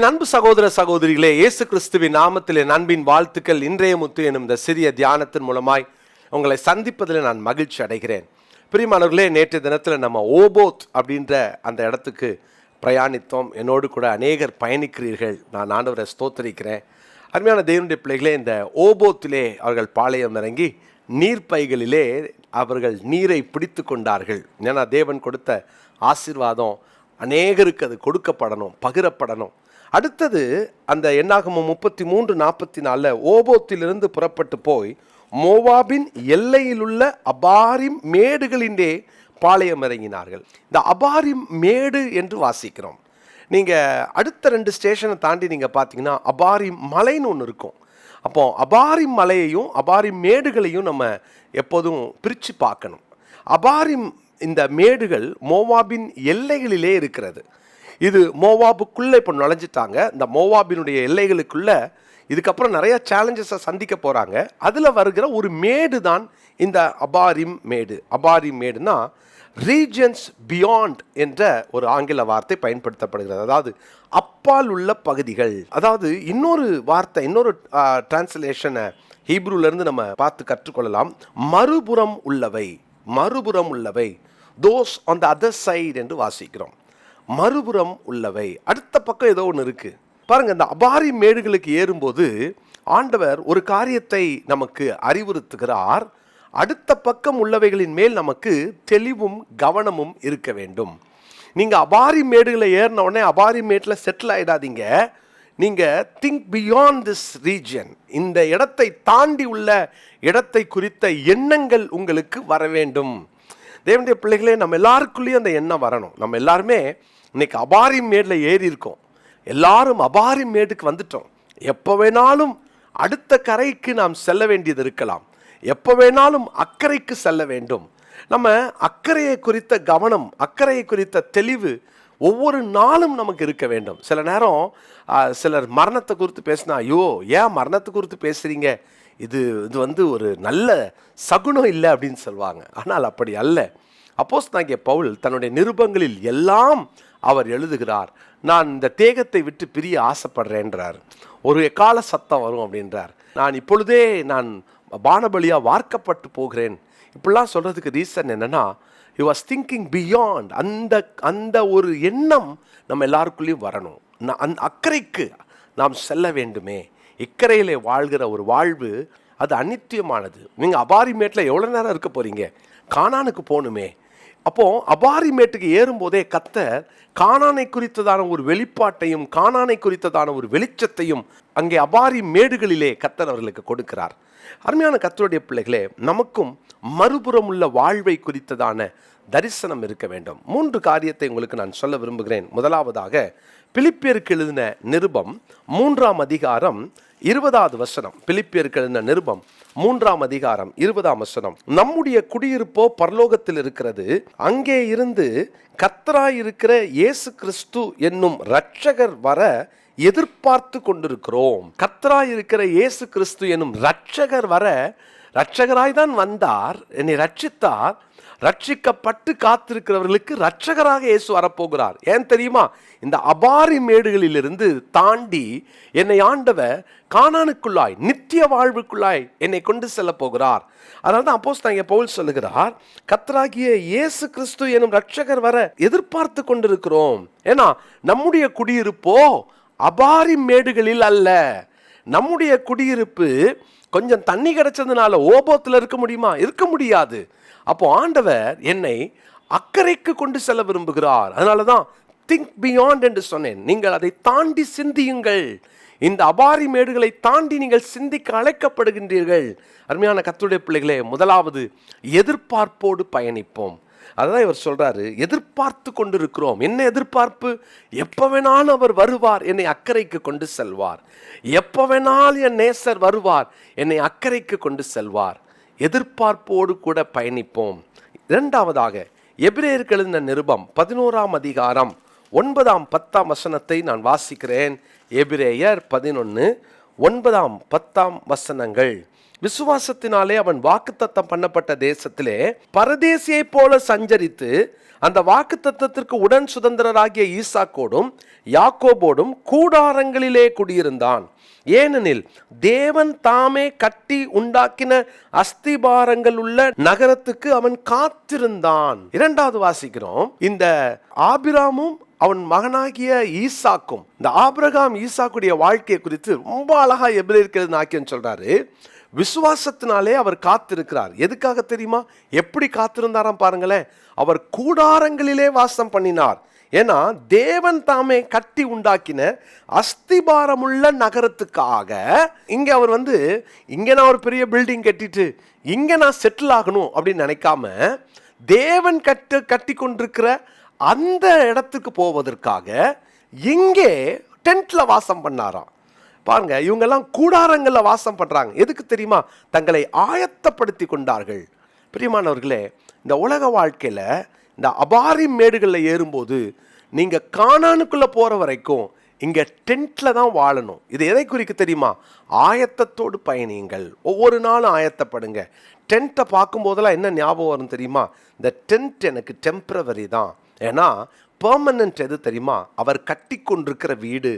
என் அன்பு சகோதர சகோதரிகளே, இயேசு கிறிஸ்துவின் நாமத்திலே அன்பின் வாழ்த்துக்கள். இன்றைய முத்து எனும் இந்த சிறிய தியானத்தின் மூலமாய் உங்களை சந்திப்பதில் நான் மகிழ்ச்சி அடைகிறேன். பிரியமானவர்களே, நேற்று தினத்தில் நம்ம ஓபோத் அப்படின்ற அந்த இடத்துக்கு பிரயாணித்தோம். என்னோடு கூட அநேகர் பயணிக்கிறீர்கள். நான் ஆண்டவரை ஸ்தோத்தரிக்கிறேன். அருமையான தேவனுடைய பிள்ளைகளே, இந்த ஓபோத்திலே அவர்கள் பாளையம் இறங்கி நீர்ப்பைகளிலே அவர்கள் நீரை பிடித்து கொண்டார்கள். ஏன்னா தேவன் கொடுத்த ஆசீர்வாதம் அநேகருக்கு அது கொடுக்கப்படணும், பகிரப்படணும். அடுத்தது அந்த என்னாகமம் 33:44 ஓபோத்திலிருந்து புறப்பட்டு போய் மோவாபின் எல்லையிலுள்ள அபாரிம் மேடுகளின்றே பாளையம் இறங்கினார்கள். இந்த அபாரிம் மேடு என்று வாசிக்கிறோம். நீங்கள் அடுத்த 2 ஸ்டேஷனை தாண்டி நீங்கள் பார்த்தீங்கன்னா அபாரிம் மலைன்னு ஒன்று இருக்கும். அப்போ அபாரிம் மலையையும் அபாரிம் மேடுகளையும் நம்ம எப்போதும் பிரித்து பார்க்கணும். அபாரிம் இந்த மேடுகள் மோவாபின் எல்லைகளிலே இருக்கிறது. இது மோவாபுக்குள்ளே இப்போ நுழைஞ்சிட்டாங்க. இந்த மோவாபினுடைய எல்லைகளுக்குள்ளே இதுக்கப்புறம் நிறைய சேலஞ்சஸை சந்திக்க போகிறாங்க. அதில் வருகிற ஒரு மேடு தான் இந்த அபாரிம் மேடு. அபாரிம் மேடுனா ரீஜன்ஸ் பியாண்ட் என்ற ஒரு ஆங்கில வார்த்தை பயன்படுத்தப்படுகிறது. அதாவது அப்பால் உள்ள பகுதிகள். அதாவது இன்னொரு வார்த்தை, இன்னொரு டிரான்ஸ்லேஷனை ஹீப்ரூலேருந்து நம்ம பார்த்து கற்றுக்கொள்ளலாம். மறுபுறம் உள்ளவை, மறுபுறம் உள்ளவை, those on the other side என்று வாசிக்கிறோம். மறுபுறம் உள்ளவை, அடுத்த பக்கம் ஏதோ ஒன்று இருக்குது பாருங்கள். இந்த அபாரி மேடுகளுக்கு ஏறும்போது ஆண்டவர் ஒரு காரியத்தை நமக்கு அறிவுறுத்துகிறார். அடுத்த பக்கம் உள்ளவைகளின் மேல் நமக்கு தெளிவும் கவனமும் இருக்க வேண்டும். நீங்கள் அபாரி மேடுகளை ஏறின உடனே அபாரி மேட்டில் செட்டில் ஆகிடாதீங்க. நீங்கள் திங்க் பியாண்ட் திஸ் ரீஜன். இந்த இடத்தை தாண்டி உள்ள இடத்தை குறித்த எண்ணங்கள் உங்களுக்கு வர வேண்டும். தேவனுடைய பிள்ளைகளே, நம்ம எல்லாருக்குள்ளேயும் அந்த எண்ணம் வரணும். நம்ம எல்லாருமே இன்னைக்கு அபாரி மேடில் ஏறி இருக்கோம். எல்லாரும் அபாரி மேடுக்கு வந்துட்டோம். எப்போ வேணாலும் அடுத்த கரைக்கு நாம் செல்ல வேண்டியது இருக்கலாம். எப்போ வேணாலும் அக்கறைக்கு செல்ல வேண்டும். நம்ம அக்கறையை குறித்த கவனம், அக்கறையை குறித்த தெளிவு ஒவ்வொரு நாளும் நமக்கு இருக்க வேண்டும். சில நேரம் சிலர் மரணத்தை குறித்து பேசினா, ஐயோ ஏன் மரணத்தை குறித்து பேசுகிறீங்க, இது ஒரு நல்ல சகுனம் இல்லை அப்படின்னு சொல்லுவாங்க. ஆனால் அப்படி அல்ல. அப்போஸ்தலனாகிய பவுல் தன்னுடைய நிருபங்களில் எல்லாம் அவர் எழுதுகிறார், நான் இந்த தேகத்தை விட்டு பிரிய ஆசைப்படுறேன்றார். ஒரு எக்கால சத்தம் வரும் அப்படின்றார். நான் இப்பொழுதே நான் பானபலியாக வார்க்கப்பட்டு போகிறேன். இப்படிலாம் சொல்கிறதுக்கு ரீசன் என்னென்னா, he was thinking beyond. அந்த ஒரு எண்ணம் நம்ம எல்லாருக்குள்ளேயும் வரணும். அந்த அக்கறைக்கு நாம் செல்ல வேண்டுமே. இக்கரையிலே வாழ்கிற ஒரு வாழ்வு அது அநித்தியமானது. நீங்கள் அபாரி மேட்டில் எவ்வளோ நேரம் இருக்க போகிறீங்க? கானானுக்கு போகணுமே. அப்போது அபாரி மேட்டுக்கு ஏறும்போதே கர்த்தர் கானானை குறித்ததான ஒரு வெளிப்பாட்டையும் கானானை குறித்ததான ஒரு வெளிச்சத்தையும் அங்கே அபாரி மேடுகளிலே கர்த்தர் அவர்களுக்கு கொடுக்கிறார். அருமையான கர்த்தருடைய பிள்ளைகளே, நமக்கும் மறுபுறம் உள்ள வாழ்வை குறித்ததான தரிசனம் இருக்க வேண்டும். 3 காரியத்தை உங்களுக்கு நான் சொல்ல விரும்புகிறேன். முதலாவதாக பிலிப்பியருக்கு எழுதின நிருபம் 3ஆம் அதிகாரம் 20வது வசனம். பிலிப்பியருக்கு எழுதின நிருபம் 3ஆம் அதிகாரம் 20ஆம் வசனம். நம்முடைய குடியிருப்போ பரலோகத்தில் இருக்கிறது, அங்கே இருந்து கர்த்தராய் இருக்கிற இயேசு கிறிஸ்து என்னும் இரட்சகர் வர எதிர்பார்த்து கொண்டிருக்கிறோம். கர்த்தராய் இருக்கிற இயேசு கிறிஸ்து என்னும் இரட்சகர் வர, இரட்சகராய் தான் வந்தார், என்னை ரட்சித்தார். ரட்சிக்கப்பட்டு காத்திருக்கிறவர்களுக்கு இரட்சகராக இயேசு வரப்போகிறார். ஏன் தெரியுமா? இந்த அபாரி மேடுகளிலிருந்து தாண்டி என்னை ஆண்டவர் கானானுக்குள்ளாய், நித்திய வாழ்வுக்குள்ளாய் என்னை கொண்டு செல்ல போகிறார். அதனால தான் அப்போஸ்தலனாகிய பவுல் சொல்லுகிறார், கர்த்தராகிய இயேசு கிறிஸ்து எனும் இரட்சகர் வர எதிர்பார்த்து கொண்டிருக்கிறோம். ஏன்னா நம்முடைய குடியிருப்போ அபாரி மேடுகளில் அல்ல. நம்முடைய குடியிருப்பு கொஞ்சம் தண்ணி கிடைச்சதுனால ஓபோத்தில் இருக்க முடியுமா? இருக்க முடியாது. அப்போ ஆண்டவர் என்னை அக்கறைக்கு கொண்டு செல்ல விரும்புகிறார். அதனால தான் திங்க் பியாண்ட் என்று சொன்னேன். நீங்கள் அதை தாண்டி சிந்தியுங்கள். இந்த அபாரி மேடுகளை தாண்டி நீங்கள் சிந்திக்க அழைக்கப்படுகின்றீர்கள். அருமையான கர்த்தருடைய பிள்ளைகளே, முதலாவது எதிர்பார்ப்போடு பயணிப்போம். அதான் இவர் சொல்றாரு, எதிர்பார்த்து கொண்டிருக்கிறோம். என்ன எதிர்பார்ப்பு? எப்போ வேணாலும் அவர் வருவார், என்னை அக்கறைக்கு கொண்டு செல்வார். எப்போ வேணாலும் என் நேசர் வருவார், என்னை அக்கறைக்கு கொண்டு செல்வார். எதிர்பார்ப்போடு கூட பயணிப்போம். இரண்டாவதாக எபிரேயருக்கு எழுதின நிருபம் 11ஆம் அதிகாரம் 9, 10 வசனத்தை நான் வாசிக்கிறேன். எபிரேயர் 11, 9, 10 வசனங்கள். விசுவாசத்தினாலே அவன் வாக்குத்தத்தம் பண்ணப்பட்ட தேசத்திலே பரதேசியை போல சஞ்சரித்து அந்த வாக்குத்தத்தத்திற்கு உடன் சுதந்திரராகிய ஈசாக்கோடும் யாக்கோபோடும் கூடாரங்களிலே குடியிருந்தான். ஏனெனில் தேவன் தாமே கட்டி உண்டாக்கின அஸ்திபாரங்கள் உள்ள நகரத்துக்கு அவன் காத்திருந்தான். 2வது வாசிக்கிறோம். இந்த ஆபிராமும் அவன் மகனாகிய ஈசாக்கும், இந்த ஆபிரகாம் ஈசாக்குடைய வாழ்க்கையை குறித்து ரொம்ப அழகா எபிரேயர் நாக்கியன் சொல்றாரு. விசுவாசத்தினாலே அவர் காத்திருக்கிறார். எதுக்காக தெரியுமா? எப்படி காத்திருந்தாராம் பாருங்களேன். அவர் கூடாரங்களிலே வாசம் பண்ணினார். ஏன்னா தேவன் தாமே கட்டி உண்டாக்கின அஸ்திபாரமுள்ள நகரத்துக்காக இங்க அவர் இங்க நான் ஒரு பெரிய பில்டிங் கட்டிட்டு இங்க நான் செட்டில் ஆகணும் அப்படின்னு நினைக்காம தேவன் கட்டி கொண்டிருக்கிற அந்த இடத்துக்கு போவதற்காக இங்கே டென்ட்ல வாசம் பண்ணாராம். பாருங்க, இவங்கெல்லாம் கூடாரங்கள்ல வாசம் பண்றாங்க. எதுக்கு தெரியுமா? தங்களை ஆயத்தப்படுத்தி கொண்டார்கள். பிரியமானவர்களே, இந்த உலக வாழ்க்கையில இந்த அபாரி மேடுகளில் ஏறும்போது நீங்க கானானுக்குள்ள போற வரைக்கும் இங்க டென்ட்ல தான் வாழணும். இது எதை குறிக்க தெரியுமா? ஆயத்தத்தோடு பயணியுங்கள். ஒவ்வொரு நாளும் ஆயத்தப்படுங்க. டென்ட்டை பார்க்கும் போதெல்லாம் என்ன ஞாபகம் வரும் தெரியுமா? இந்த டென்ட் எனக்கு டெம்பரவரி தான். ஏன்னா பெர்மனன்ட் எது தெரியுமா? அவர் கட்டி கொண்டிருக்கிற வீடு.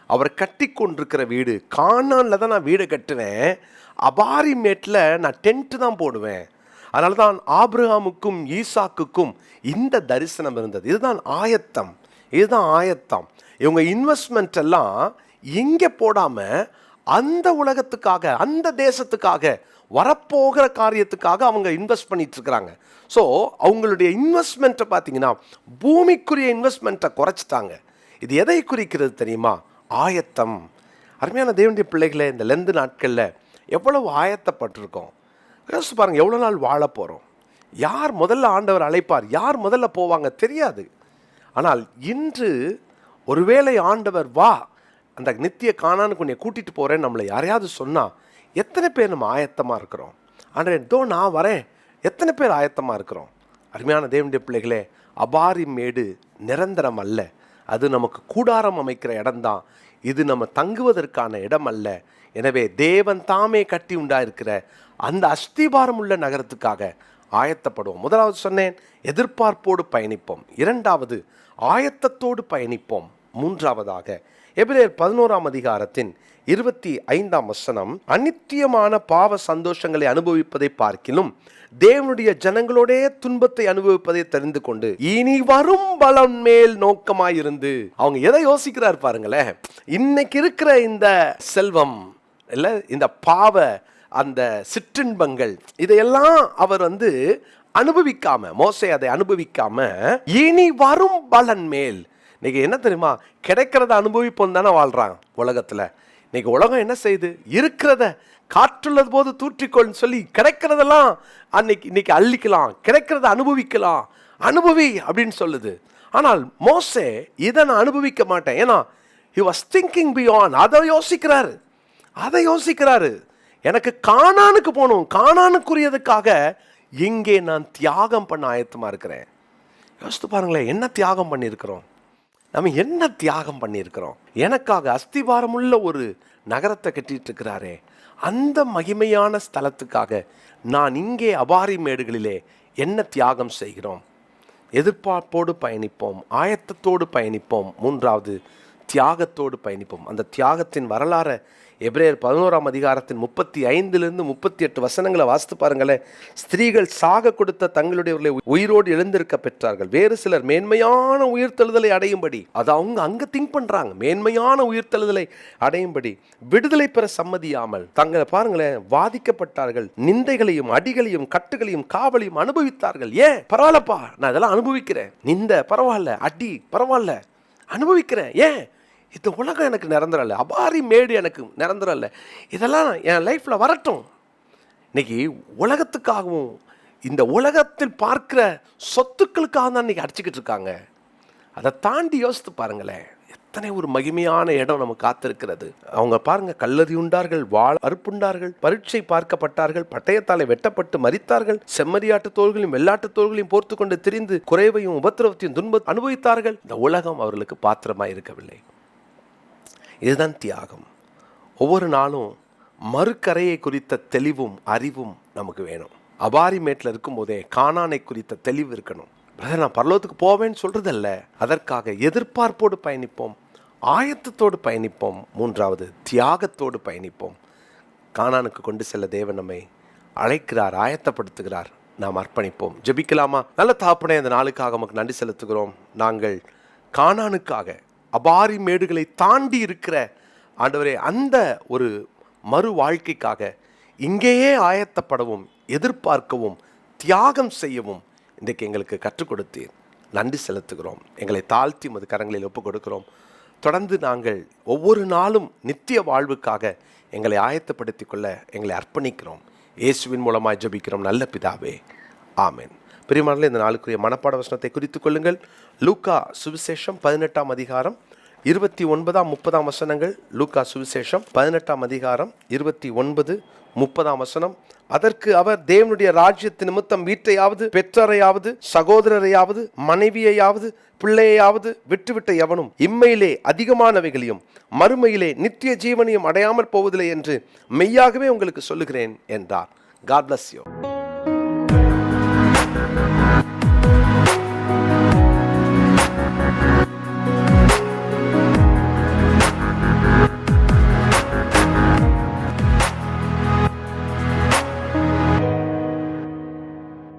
அவர் கட்டி கொண்டிருக்கிற வீடு. கானான்ல தான் நான் வீடு கட்டுவேன், அபாரி மேட்டில் நான் டென்ட் தான் போடுவேன். அதனால தான் ஆபிரகாமுக்கும் ஈசாக்குக்கும் இந்த தரிசனம் இருந்தது. இதுதான் ஆயத்தம், இதுதான் ஆயத்தம். இவங்க இன்வெஸ்ட்மெண்ட் எல்லாம் இங்கே போடாம அந்த உலகத்துக்காக, அந்த தேசத்துக்காக, வரப்போகிற காரியத்துக்காக அவங்க இன்வெஸ்ட் பண்ணிட்டு இருக்கிறாங்க. ஸோ அவங்களுடைய இன்வெஸ்ட்மெண்ட்டை பார்த்தீங்கன்னா பூமிக்குரிய இன்வெஸ்ட்மெண்ட்டை குறைச்சிட்டாங்க. இது எதை குறிக்கிறது தெரியுமா? ஆயத்தம். அருமையான தேவனுடைய பிள்ளைகளை, இந்த லெந்து நாட்களில் எவ்வளவு ஆயத்தப்பட்டிருக்கோம். யோசிச்சு பாருங்க, எவ்வளோ நாள் வாழ போகிறோம்? யார் முதல்ல ஆண்டவர் அழைப்பார், யார் முதல்ல போவாங்க தெரியாது. ஆனால் இன்று ஒருவேளை ஆண்டவர் வா, அந்த நித்திய கானானுக்கு உன்னை கூட்டிகிட்டு போகிறேன்னு நம்மளை யாரையாவது சொன்னால் எத்தனை பேர் நம்ம ஆயத்தமாக இருக்கிறோம்? ஆண்டவரே இதோ நான் வரேன், எத்தனை பேர் ஆயத்தமாக இருக்கிறோம்? அருமையான தேவனுடைய பிள்ளைகளே, அபாரி மேடு நிரந்தரம் அல்ல. அது நமக்கு கூடாரம் அமைக்கிற இடம்தான். இது நம்ம தங்குவதற்கான இடம் அல்ல. எனவே தேவன் தாமே கட்டி உண்டாயிருக்கிற அந்த அஸ்திபாரம் உள்ள நகரத்துக்காக ஆயத்தப்படுவோம். முதலாவது சொன்னேன், எதிர்பார்ப்போடு பயணிப்போம். 2வது ஆயத்தத்தோடு பயணிப்போம். 3வதாக எபிரேயர் 11ஆம் அதிகாரத்தின் 25ஆம் வசனம், அநித்தியமான பாவ சந்தோஷங்களை அனுபவிப்பதை பார்க்கிலும் தேவனுடைய ஜனங்களோட துன்பத்தை அனுபவிப்பதை தெரிந்து கொண்டு இனி வரும் பலன் மேல் நோக்கமாயிருந்து. அவங்க எதை யோசிக்கிறார் பாருங்களேன். இன்னைக்கு இருக்கிற இந்த செல்வம் இல்ல, இந்த பாவ அந்த சிற்றின்பங்கள், இதையெல்லாம் அவர் அனுபவிக்காம, மோசே அதை அனுபவிக்காம இனி வரும் பலன் மேல். இன்னைக்கு என்ன தெரியுமா? கிடைக்கிறத அனுபவிப்போம் தானே வாழ்றாங்க உலகத்துல. இன்னைக்கு உலகம் என்ன செய்யுது? இருக்கிறத காற்றுள்ளது போது தூற்றிக்கொள்னு சொல்லி கிடைக்கிறதெல்லாம் இன்னைக்கு அள்ளிக்கலாம், கிடைக்கிறத அனுபவிக்கலாம், அனுபவி அப்படின்னு சொல்லுது. ஆனால் மோசே இதை நான் அனுபவிக்க மாட்டேன். ஏன்னா he was thinking beyond. அதை யோசிக்கிறாரு. எனக்கு கானானுக்கு போகணும், கானானுக்குரியதுக்காக இங்கே நான் தியாகம் பண்ண ஆயத்தமா இருக்கிறேன். யோசித்து பாருங்களேன், என்ன தியாகம் பண்ணியிருக்கிறோம்? நம்ம என்ன தியாகம் பண்ணியிருக்கிறோம்? எனக்காக அஸ்திபாரமுள்ள ஒரு நகரத்தை கட்டிட்டு இருக்கிறாரே, அந்த மகிமையான ஸ்தலத்துக்காக நான் இங்கே அபாரி மேடுகளிலே என்ன தியாகம் செய்கிறோம்? எதிர்பார்ப்போடு பயணிப்போம், ஆயத்தத்தோடு பயணிப்போம். 3வது தியாகத்தோடு பயணிப்போம். அந்த தியாகத்தின் வரலாறு எபிரேயர் 11ஆம் அதிகாரத்தின் 35 - 38 வசனங்களை வாசித்து பாருங்களேன். ஸ்திரீகள் சாக கொடுத்த தங்களுடைய உயிரோடு எழுந்திருக்க பெற்றார்கள். வேறு சிலர் மேன்மையான உயிர்த்தெழுதலை அடையும்படி, அது அவங்க அங்க திங்க் பண்றாங்க, மேன்மையான உயிர்த்தெழுதலை அடையும்படி விடுதலை பெற சம்மதியாமல் தங்களை பாருங்களேன் வாதிக்கப்பட்டார்கள். நிந்தைகளையும் அடிகளையும் கட்டுகளையும் காவலையும் அனுபவித்தார்கள். ஏன்? பரவாயில்லப்பா, நான் இதெல்லாம் அனுபவிக்கிறேன். நிந்தை பரவாயில்ல, அடி பரவாயில்ல, அனுபவிக்கிறேன். ஏன்? இந்த உலகம் எனக்கு நிரந்தரம் இல்லை, அபாரி மேடு எனக்கு நிரந்தரம் இல்லை, இதெல்லாம் என் லைஃப்பில் வரட்டும். இன்னைக்கு உலகத்துக்காகவும் இந்த உலகத்தில் பார்க்கிற சொத்துக்களுக்காக தான் இன்னைக்கு அடிச்சுக்கிட்டு இருக்காங்க. அதை தாண்டி யோசித்து பாருங்களேன், எத்தனை ஒரு மகிமையான இடம் நமக்கு காத்திருக்கிறது. அவங்க பாருங்க, கல்லறி உண்டார்கள், வாழ் அறுப்புண்டார்கள், பரீட்சை பார்க்கப்பட்டார்கள், பட்டயத்தாலே வெட்டப்பட்டு மரித்தார்கள், செம்மறியாட்டு தோள்களையும் வெள்ளாட்டு தோள்களையும் போர்த்து கொண்டு திரிந்து குறைவையும் உபத்திரவத்தையும் துன்பம் அனுபவித்தார்கள். இந்த உலகம் அவர்களுக்கு பாத்திரமாய் இருக்கவில்லை. இதுதான் தியாகம். ஒவ்வொரு நாளும் மறுக்கரையை குறித்த தெளிவும் அறிவும் நமக்கு வேணும். அபாரிமேட்டில் இருக்கும்போதே கானானை குறித்த தெளிவு இருக்கணும். பிரதர், நான் பரலோகத்துக்கு போவேன்னு சொல்றதல்ல, அதற்காக எதிர்பார்ப்போடு பயணிப்போம், ஆயத்தத்தோடு பயணிப்போம், மூன்றாவது தியாகத்தோடு பயணிப்போம். கானானுக்கு கொண்டு செல்ல தேவன் நம்மை அழைக்கிறார், ஆயத்தப்படுத்துகிறார். நாம் அர்ப்பணிப்போம். ஜெபிக்கலாமா? நல்ல தகப்பனே, இந்த நாளுக்காக நமக்கு நன்றி செலுத்துகிறோம். நாங்கள் கானானுக்காக அபாரி மேடுகளை தாண்டி இருக்கிற ஆண்டவரே அந்த ஒரு மறு வாழ்க்கைக்காக இங்கேயே ஆயத்தப்படவும், எதிர்பார்க்கவும், தியாகம் செய்யவும் இன்றைக்கு எங்களுக்கு கற்றுக் கொடுத்தீர். நன்றி செலுத்துகிறோம். எங்களை தாழ்த்தி உமது கரங்களில் ஒப்புக் கொடுக்கிறோம். தொடர்ந்து நாங்கள் ஒவ்வொரு நாளும் நித்திய வாழ்வுக்காக எங்களை ஆயத்தப்படுத்திக் கொள்ள எங்களை அர்ப்பணிக்கிறோம். இயேசுவின் மூலமாய் ஜெபிக்கிறோம் நல்ல பிதாவே, ஆமென். பிரியமானவர்களே, இந்த நாளுக்குரிய மனப்பாட வசனத்தை குறித்துக் கொள்ளுங்கள். லூக்கா சுவிசேஷம் 18ஆம் அதிகாரம் 29-30 வசனங்கள். லூக்கா சுவிசேஷம் 18ஆம் அதிகாரம் 29-30 வசனம். அதற்கு அவர், தேவனுடைய ராஜ்யத்து நிமித்தம் வீட்டையாவது, பெற்றோரையாவது, சகோதரரையாவது, மனைவியையாவது, பிள்ளையாவது விட்டுவிட்ட எவனும் இம்மையிலே அதிகமானவைகளையும் மறுமையிலே நித்திய ஜீவனையும் அடையாமற் போவதில்லை என்று மெய்யாகவே உங்களுக்கு சொல்லுகிறேன் என்றார். God bless you.